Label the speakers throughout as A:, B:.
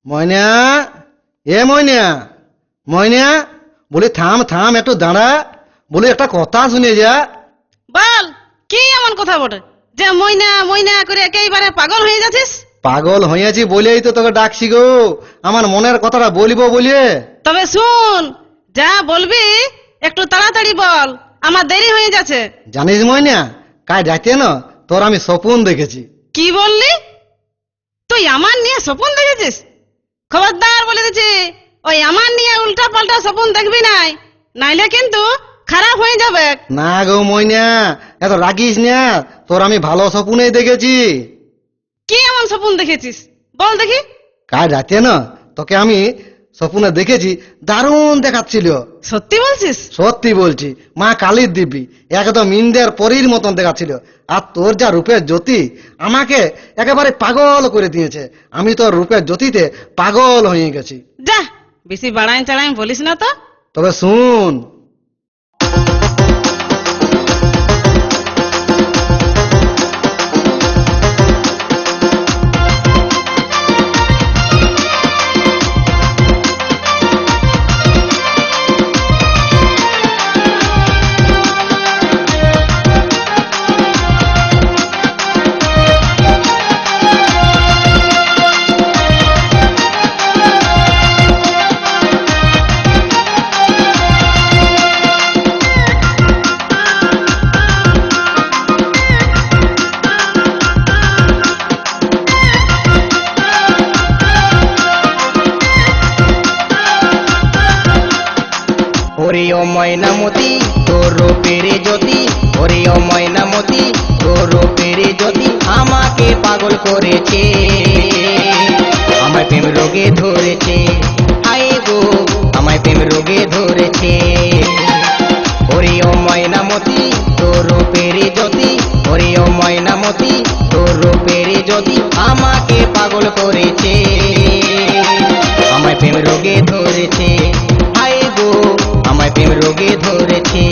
A: ময়না, এ ময়না, ময়না, বলি থাম থাম, একটু দাঁড়া, বলি একটা কথা শুনে যা।
B: বল, কি এমন কথা বটে যে ময়না ময়না করে একেবারে পাগল হয়ে যাচ্ছিস?
A: পাগল হয়েছি বলেই তো তোকে ডাকছি গো, আমার মনের কথাটা বলিব বলে।
B: তবে শুন, যা বলবি একটু তাড়াতাড়ি বল, আমার দেরি হয়ে যাচ্ছে।
A: জানিস ময়না, কাল রাতে না তোর আমি স্বপ্ন দেখেছি।
B: কি বললি? তুই আমার নিয়ে স্বপ্ন দেখেছিস? খবরদার বলে দিচ্ছি, ওই আমার নিয়ে উল্টা পাল্টা স্বপ্ন দেখবি নাই, নাইলে কিন্তু খারাপ হয়ে যাবে।
A: না গো ময়না, এত রাগিস না, তোর আমি ভালো স্বপ্নই দেখেছি।
B: কি এমন স্বপ্ন দেখেছিস বল দেখি।
A: কাল রাতে না তোকে আমি স্বপ্নে দেখেছি, দারুণ দেখাচ্ছিল।
B: সত্যি বলছিস?
A: সত্যি বলছি, মা কালীর দিব্যি, একদম ইন্দ্রের পরীর মতন দেখাচ্ছিল। আর তোর যা রূপের জ্যোতি আমাকে একেবারে পাগল করে দিয়েছে। আমি তোর রূপের জ্যোতিতে পাগল হয়ে গেছি।
B: যা, বেশি বাড়াই চাড়াই বলিস না তো।
A: তবে শুন,
C: ওরে ও ময়নামতি তোর রূপের জ্যোতি, ওরে ও ময়নামতি তোর রূপের জ্যোতি আমাকে পাগল করেছে, আমায় প্রেম রোগে ধরেছে। হায় গো, আমায় প্রেম রোগে ধরেছে। ওরে ও ময়নামতি তোর রূপের জ্যোতি, ওরে ও ময়নামতি তোর রূপের জ্যোতি আমাকে পাগল করেছে, আমায় প্রেম রোগে ধরেছে। হায় গো, আমায় প্রেম রোগে ধরেছে।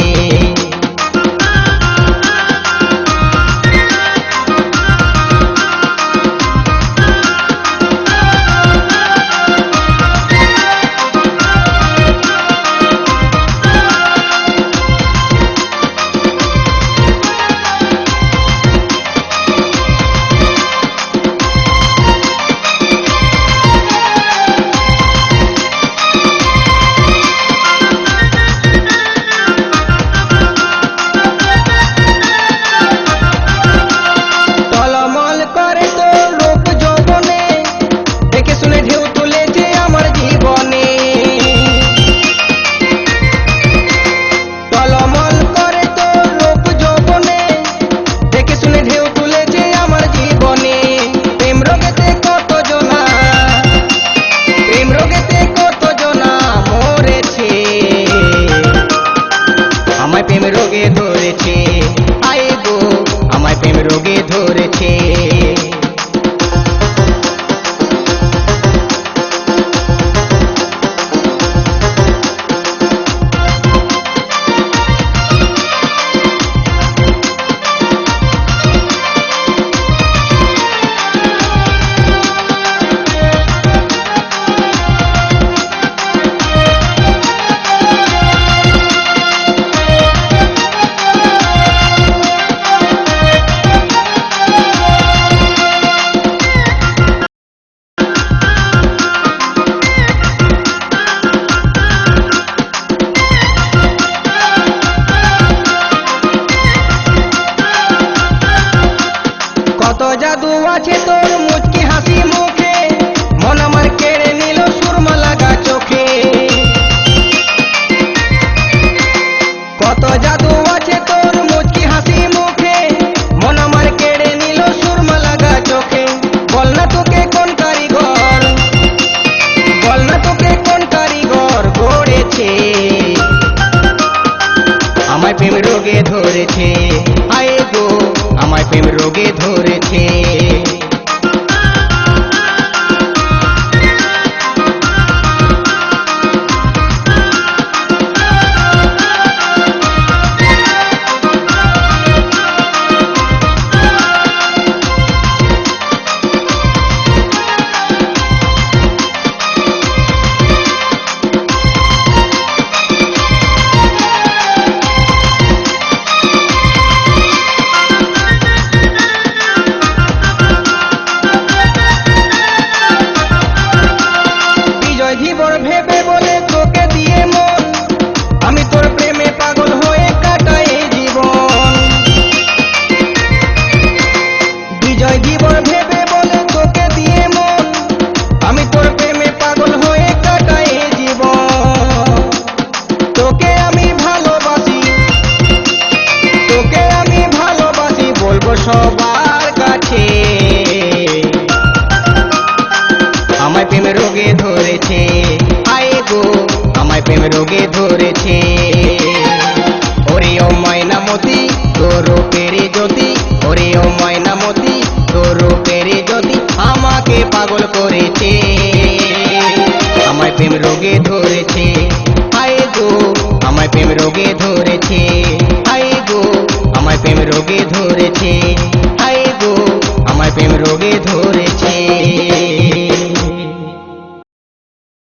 C: টলমল করে তোর রূপ যৌবনে, দেখে শুনে ঢেউ তুলেছে আমার জীবনে। টলমল করে তোর রূপ যৌবনে, দেখে শুনে ঢেউ তুলেছে আমার জীবনে। প্রেম রোগেতে কত জনা, প্রেম রোগেতে কত জনা মরেছে, আমায় প্রেম রোগে ধরেছে। আয় গো, আমায় প্রেম রোগে ধরেছে। কত জাদু আছে তোর মুচকি হাসি মুখে, মন আমার কেড়ে নিল সুরমা লাগা চোখে। কত জাদু আছে তোর মুচকি হাসি মুখে, মন আমার কেড়ে নিল সুরমা লাগা চোখে। বল না তোকে কোন কারিগর, বল না তোকে কোন কারিগর গড়েছে, আমায় প্রেম রোগে ধরেছে। আয় গো, আমায় প্রেম রোগে ধরেছে। আমাকে পাগল করেছে, আমায় প্রেম রোগে ধরেছে। হায় গো আমায় প্রেম রোগে ধরেছে, হায় গো আমায় প্রেম রোগে ধরেছে, হায় গো আমায় প্রেম রোগে ধরেছে।